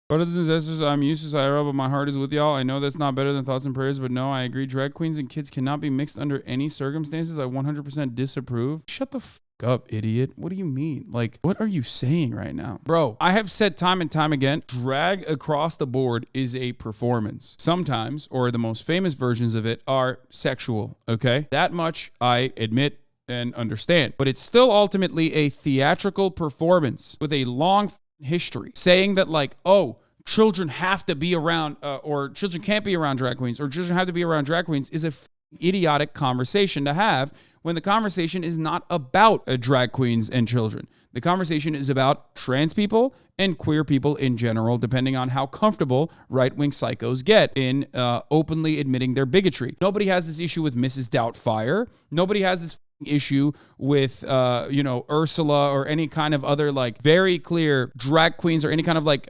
Brothers and sisters, I'm Yusuf Ira, but my heart is with y'all. I know that's not better than thoughts and prayers, but no, I agree. Drag queens and kids cannot be mixed under any circumstances. I 100% disapprove. Shut the fuck up, idiot. What do you mean? Like, what are you saying right now? Bro, I have said time and time again, drag across the board is a performance. Sometimes, or the most famous versions of it, are sexual, okay? That much I admit and understand. But it's still ultimately a theatrical performance with a long history. Saying that like, oh, children have to be around, or children can't be around drag queens, or children have to be around drag queens is a idiotic conversation to have when the conversation is not about drag queens and children. The conversation is about trans people and queer people in general, depending on how comfortable right-wing psychos get in openly admitting their bigotry. Nobody has this issue with Mrs. Doubtfire. Nobody has this issue with Ursula or any kind of other like very clear drag queens or any kind of like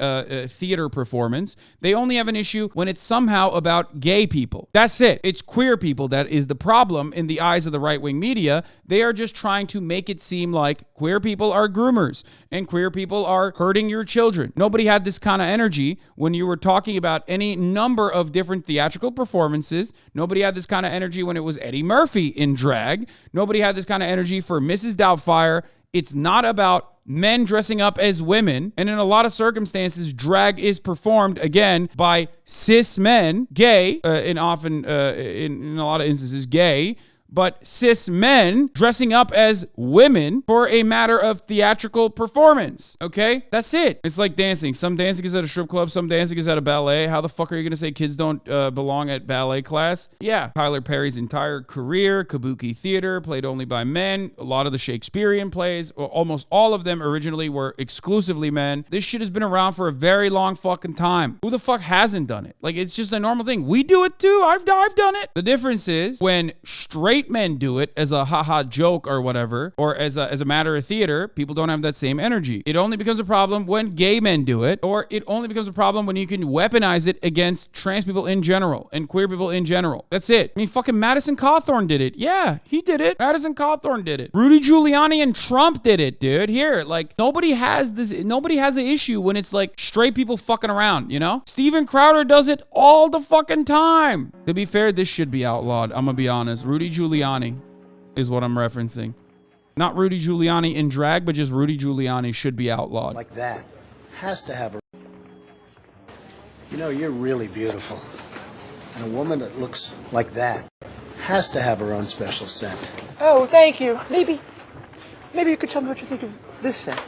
theater performance. They only have an issue when it's somehow about gay people. That's it. It's queer people that is the problem in the eyes of the right-wing media. They are just trying to make it seem like queer people are groomers and queer people are hurting your children. Nobody had this kind of energy when you were talking about any number of different theatrical performances. Nobody had this kind of energy when it was Eddie Murphy in drag. Nobody had this kind of energy for Mrs. Doubtfire. It's not about men dressing up as women. And in a lot of circumstances, drag is performed, again, by cis men, gay, and often, in a lot of instances, gay, but cis men dressing up as women for a matter of theatrical performance, okay? That's it. It's like dancing. Some dancing is at a strip club. Some dancing is at a ballet. How the fuck are you going to say kids don't belong at ballet class? Yeah. Tyler Perry's entire career, kabuki theater, played only by men. A lot of the Shakespearean plays, almost all of them originally were exclusively men. This shit has been around for a very long fucking time. Who the fuck hasn't done it? Like, it's just a normal thing. We do it too. I've done it. The difference is when straight men do it as a haha joke or whatever, or as a matter of theater, people don't have that same energy. It only becomes a problem when gay men do it, or it only becomes a problem when you can weaponize it against trans people in general and queer people in general. That's it. I mean, fucking Madison Cawthorn did it. Yeah, he did it. Madison Cawthorn did it. Rudy Giuliani and Trump did it, dude. Here, like, nobody has an issue when it's like straight people fucking around, you know? Steven Crowder does it all the fucking time. To be fair, this should be outlawed. I'm gonna be honest. Rudy Giuliani is what I'm referencing. Not Rudy Giuliani in drag, but just Rudy Giuliani should be outlawed. Like that. Has to have a... You know, you're really beautiful. And a woman that looks like that has to have her own special scent. Oh, thank you. Maybe you could tell me what you think of this scent.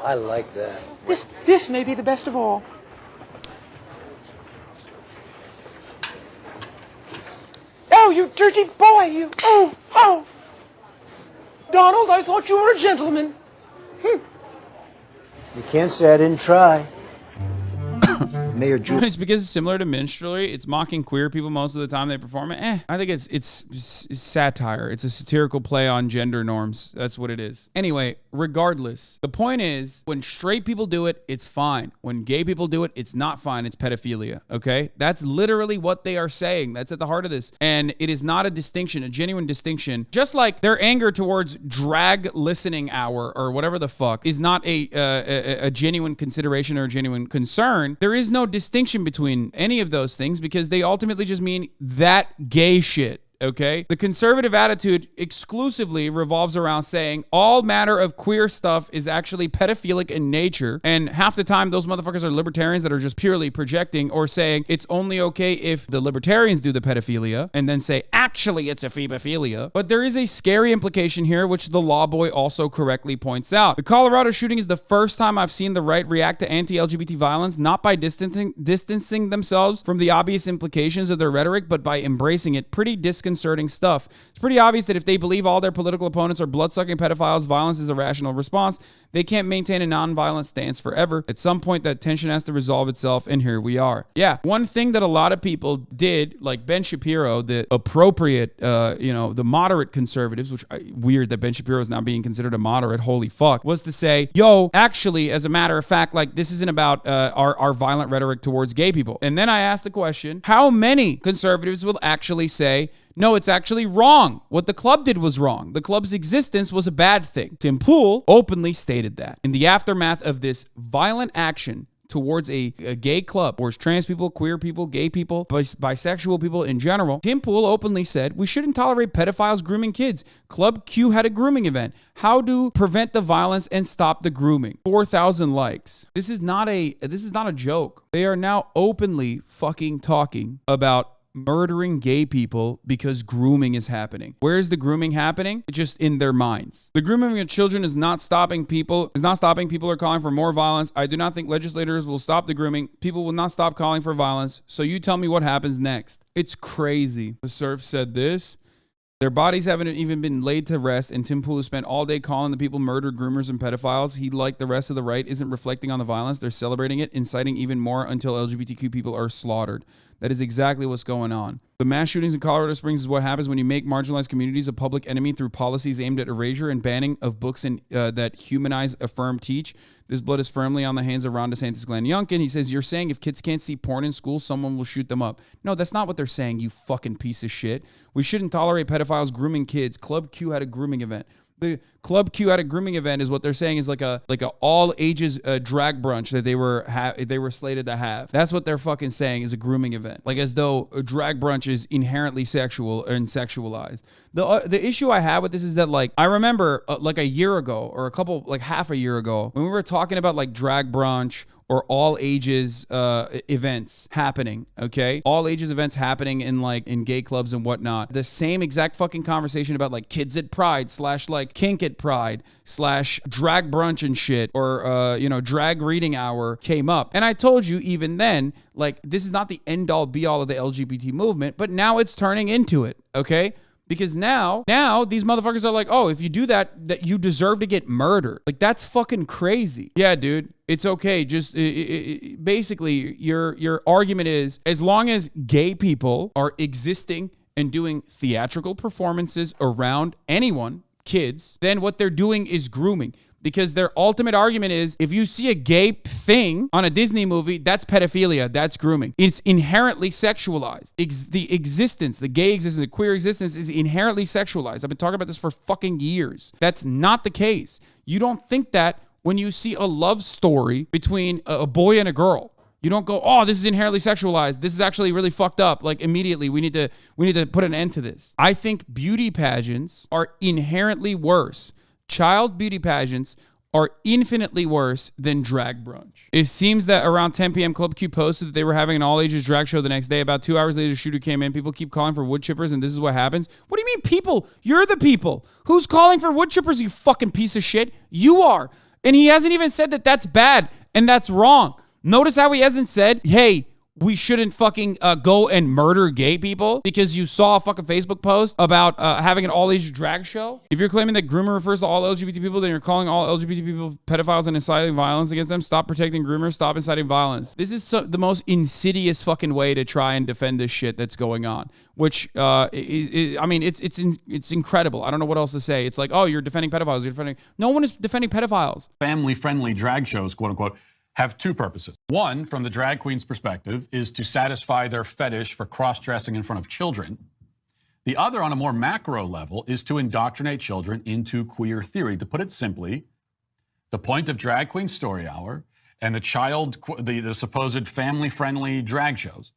I like that. This may be the best of all. Oh, you dirty boy, you. Oh. Donald, I thought you were a gentleman. You can't say I didn't try. Mayor Drew. It's because it's similar to minstrelry. It's mocking queer people most of the time they perform it. I think it's satire. It's a satirical play on gender norms. That's what it is. Anyway, regardless, the point is when straight people do it, it's fine. When gay people do it, it's not fine. It's pedophilia, okay? That's literally what they are saying. That's at the heart of this. And it is not a distinction, a genuine distinction. Just like their anger towards drag listening hour or whatever the fuck is not a genuine consideration or a genuine concern, there is no distinction between any of those things because they ultimately just mean that gay shit. Okay? The conservative attitude exclusively revolves around saying all matter of queer stuff is actually pedophilic in nature. And half the time, those motherfuckers are libertarians that are just purely projecting or saying it's only okay if the libertarians do the pedophilia and then say, actually, it's a phebophilia. But there is a scary implication here, which the law boy also correctly points out. The Colorado shooting is the first time I've seen the right react to anti-LGBT violence, not by distancing themselves from the obvious implications of their rhetoric, but by embracing it. Pretty disconcerting stuff. It's pretty obvious that if they believe all their political opponents are blood-sucking pedophiles, violence is a rational response. They can't maintain a non-violent stance forever. At some point, that tension has to resolve itself, and here we are. Yeah, one thing that a lot of people did, like Ben Shapiro, the appropriate, the moderate conservatives, which weird that Ben Shapiro is now being considered a moderate, holy fuck, was to say, yo, actually, as a matter of fact, like, this isn't about our violent rhetoric towards gay people. And then I asked the question, how many conservatives will actually say, No, it's actually wrong. What the club did was wrong. The club's existence was a bad thing. Tim Pool openly stated that. In the aftermath of this violent action towards a gay club, towards trans people, queer people, gay people, bisexual people in general, Tim Pool openly said, we shouldn't tolerate pedophiles grooming kids. Club Q had a grooming event. How to prevent the violence and stop the grooming. 4,000 likes. This is not a joke. They are now openly fucking talking about murdering gay people because grooming is happening. Where is the grooming happening? It's just in their minds. The grooming of children is not stopping people. Are calling for more violence. I do not think legislators will stop the grooming. People will not stop calling for violence. So you tell me what happens next. It's crazy. The Surf said this. Their bodies haven't even been laid to rest, and Tim Pool has spent all day calling the people murdered, groomers, and pedophiles. He, like the rest of the right, isn't reflecting on the violence. They're celebrating it, inciting even more until LGBTQ people are slaughtered. That is exactly what's going on. The mass shootings in Colorado Springs is what happens when you make marginalized communities a public enemy through policies aimed at erasure and banning of books that humanize, affirm, teach. This blood is firmly on the hands of Ron DeSantis, Glenn Youngkin. He says, you're saying if kids can't see porn in school, someone will shoot them up. No, that's not what they're saying, you fucking piece of shit. We shouldn't tolerate pedophiles grooming kids. Club Q had a grooming event. The Club Q at a grooming event is what they're saying is like a all ages drag brunch that they were slated to have. That's what they're fucking saying is a grooming event. Like as though a drag brunch is inherently sexual and sexualized. The issue I have with this is that like I remember like a year ago or half a year ago when we were talking about like drag brunch or all ages events happening, okay? All ages events happening in gay clubs and whatnot. The same exact fucking conversation about like kids at Pride / like kink at Pride / drag brunch and shit or, drag reading hour came up. And I told you even then, like this is not the end all be all of the LGBT movement, but now it's turning into it, okay? Because now these motherfuckers are like, oh, if you do that you deserve to get murdered. Like, that's fucking crazy. Yeah, dude, it's okay. Just basically, your argument is as long as gay people are existing and doing theatrical performances around anyone, kids, then what they're doing is grooming. Because their ultimate argument is if you see a gay thing on a Disney movie, that's pedophilia, that's grooming. It's inherently sexualized. The gay existence, the queer existence is inherently sexualized. I've been talking about this for fucking years. That's not the case. You don't think that when you see a love story between a boy and a girl. You don't go, oh, this is inherently sexualized. This is actually really fucked up. Like immediately, we need to put an end to this. I think beauty pageants are inherently worse. Child beauty pageants are infinitely worse than drag brunch. It seems that around 10 p.m. Club Q posted that they were having an all-ages drag show the next day. About 2 hours later, the shooter came in. People keep calling for wood chippers, and this is what happens. What do you mean people? You're the people. Who's calling for wood chippers, you fucking piece of shit? You are. And he hasn't even said that that's bad and that's wrong. Notice how he hasn't said, hey, we shouldn't fucking go and murder gay people because you saw a fucking Facebook post about having an all-age drag show. If you're claiming that groomer refers to all LGBT people, then you're calling all LGBT people pedophiles and inciting violence against them. Stop protecting groomers. Stop inciting violence. This is the most insidious fucking way to try and defend this shit that's going on, which it's incredible. I don't know what else to say. It's like, oh, you're defending pedophiles. No one is defending pedophiles. Family-friendly drag shows, quote unquote, have two purposes. One, from the drag queen's perspective, is to satisfy their fetish for cross-dressing in front of children. The other, on a more macro level, is to indoctrinate children into queer theory. To put it simply, the point of Drag Queen Story Hour and the supposed family-friendly drag shows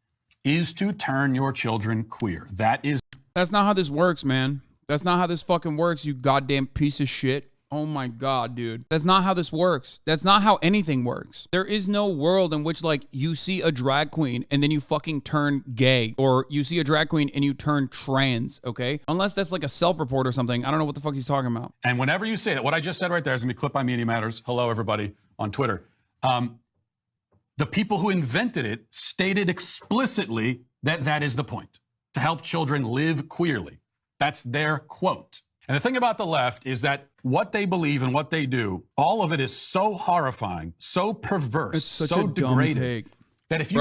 is to turn your children queer. That's not how this works, man. That's not how this fucking works, you goddamn piece of shit. Oh my God, dude. That's not how this works. That's not how anything works. There is no world in which, like, you see a drag queen and then you fucking turn gay, or you see a drag queen and you turn trans, okay? Unless that's like a self-report or something. I don't know what the fuck he's talking about. And whenever you say that, what I just said right there is going to be clipped by Media Matters. Hello, everybody on Twitter. The people who invented it stated explicitly that that is the point, to help children live queerly. That's their quote. And the thing about the left is that what they believe and what they do, all of it is so horrifying, so perverse, it's such so a degraded, dumb take. that if you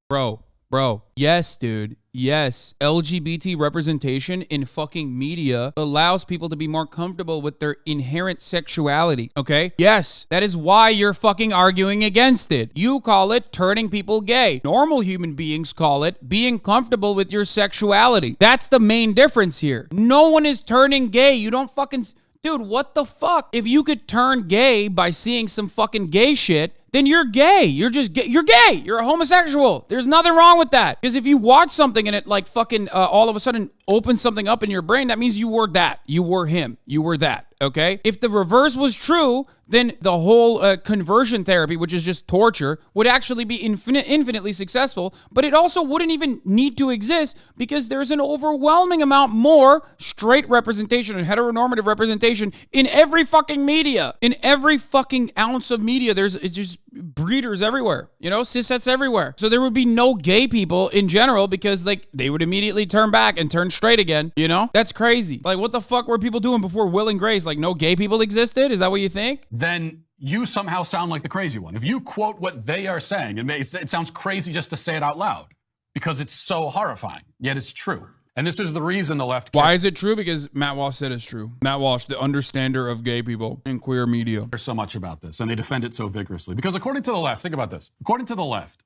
Bro, Bro, yes, dude. Yes. LGBT representation in fucking media allows people to be more comfortable with their inherent sexuality, okay? Yes, that is why you're fucking arguing against it. You call it turning people gay. Normal human beings call it being comfortable with your sexuality. That's the main difference here. No one is turning gay. You don't fucking... Dude, what the fuck? If you could turn gay by seeing some fucking gay shit, then you're gay. You're just gay. You're gay. You're a homosexual. There's nothing wrong with that. Because if you watch something and it like fucking all of a sudden opens something up in your brain, that means you were that. You were him. You were that. Okay? If the reverse was true, then the whole conversion therapy, which is just torture, would actually be infinitely successful. But it also wouldn't even need to exist because there's an overwhelming amount more straight representation and heteronormative representation in every fucking media. In every fucking ounce of media, it's just breeders everywhere, you know, cissets everywhere. So there would be no gay people in general because like they would immediately turn back and turn straight again, you know? That's crazy. Like what the fuck were people doing before Will and Grace? Like no gay people existed? Is that what you think? Then you somehow sound like the crazy one. If you quote what they are saying, it sounds crazy just to say it out loud because it's so horrifying, yet it's true. And this is the reason the left... Why is it true? Because Matt Walsh said it's true. Matt Walsh, the understander of gay people in queer media. There's so much about this, and they defend it so vigorously. Because according to the left, think about this. According to the left,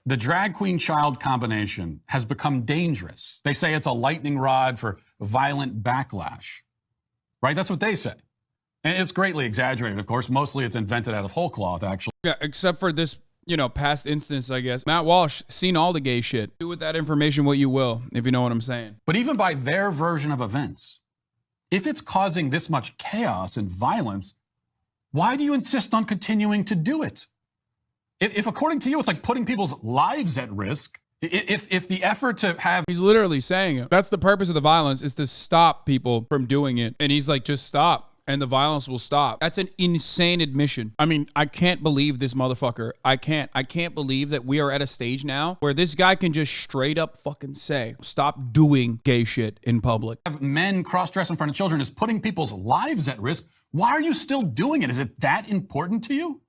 the drag queen child combination has become dangerous. They say it's a lightning rod for violent backlash. Right? That's what they say. And it's greatly exaggerated, of course. Mostly it's invented out of whole cloth, actually. Yeah, except for this, you know, past instance, I guess. Matt Walsh, seen all the gay shit. Do with that information what you will, if you know what I'm saying. But even by their version of events, if it's causing this much chaos and violence, why do you insist on continuing to do it? If according to you, it's like putting people's lives at risk, if the effort to have... He's literally saying it. That's the purpose of the violence, is to stop people from doing it. And he's like, just stop. And the violence will stop. That's an insane admission. I mean, I can't believe this motherfucker. I can't believe that we are at a stage now where this guy can just straight up fucking say, stop doing gay shit in public. Have men cross-dress in front of children is putting people's lives at risk. Why are you still doing it? Is it that important to you?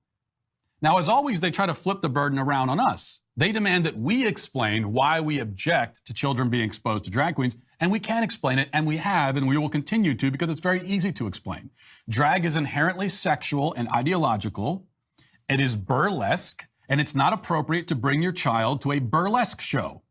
Now, as always, they try to flip the burden around on us. They demand that we explain why we object to children being exposed to drag queens, and we can explain it, and we have, and we will continue to, because it's very easy to explain. Drag is inherently sexual and ideological. It is burlesque, and it's not appropriate to bring your child to a burlesque show.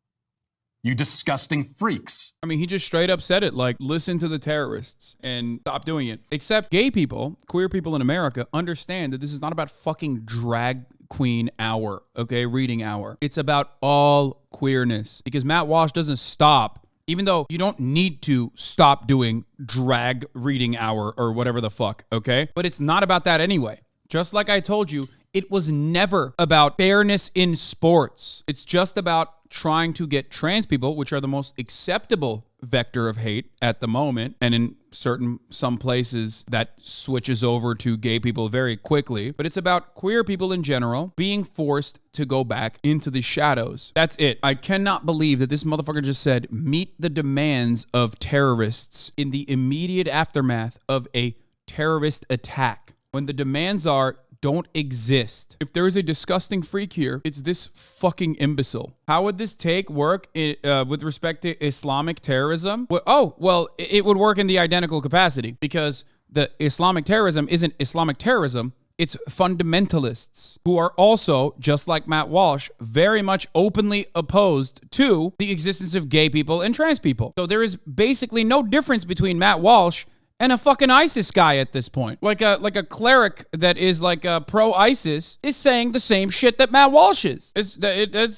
You disgusting freaks. I mean, he just straight up said it, like, listen to the terrorists and stop doing it. Except gay people, queer people in America, understand that this is not about fucking drag queen hour, okay, reading hour. It's about all queerness. Because Matt Walsh doesn't stop, even though you don't need to stop doing drag reading hour or whatever the fuck, okay? But it's not about that anyway. Just like I told you, it was never about fairness in sports. It's just about trying to get trans people, which are the most acceptable vector of hate at the moment, and in some places that switches over to gay people very quickly, but it's about queer people in general being forced to go back into the shadows. That's it. I cannot believe that this motherfucker just said, meet the demands of terrorists in the immediate aftermath of a terrorist attack, when the demands are don't exist. If there is a disgusting freak here, it's this fucking imbecile. How would this take work with respect to Islamic terrorism? Well, it would work in the identical capacity, because the Islamic terrorism isn't Islamic terrorism. It's fundamentalists who are also, just like Matt Walsh, very much openly opposed to the existence of gay people and trans people. So there is basically no difference between Matt Walsh and a fucking ISIS guy at this point. Like a cleric that is like a pro-ISIS is saying the same shit that Matt Walsh is. That's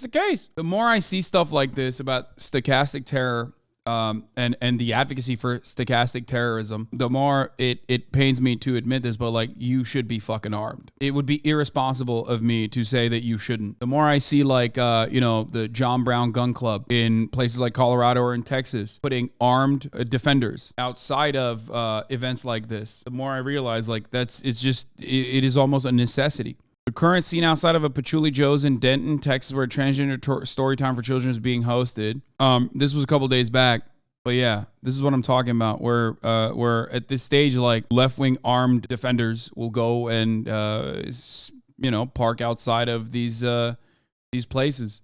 the case. The more I see stuff like this about stochastic terror and the advocacy for stochastic terrorism, the more it pains me to admit this, but like, you should be fucking armed. It would be irresponsible of me to say that you shouldn't. The more I see like, the John Brown Gun Club in places like Colorado or in Texas putting armed defenders outside of events like this, the more I realize like it is almost a necessity. The current scene outside of a Patchouli Joe's in Denton, Texas, where transgender story time for children is being hosted. This was a couple days back, but yeah, this is what I'm talking about. Where at this stage, like left-wing armed defenders will go and park outside of these places.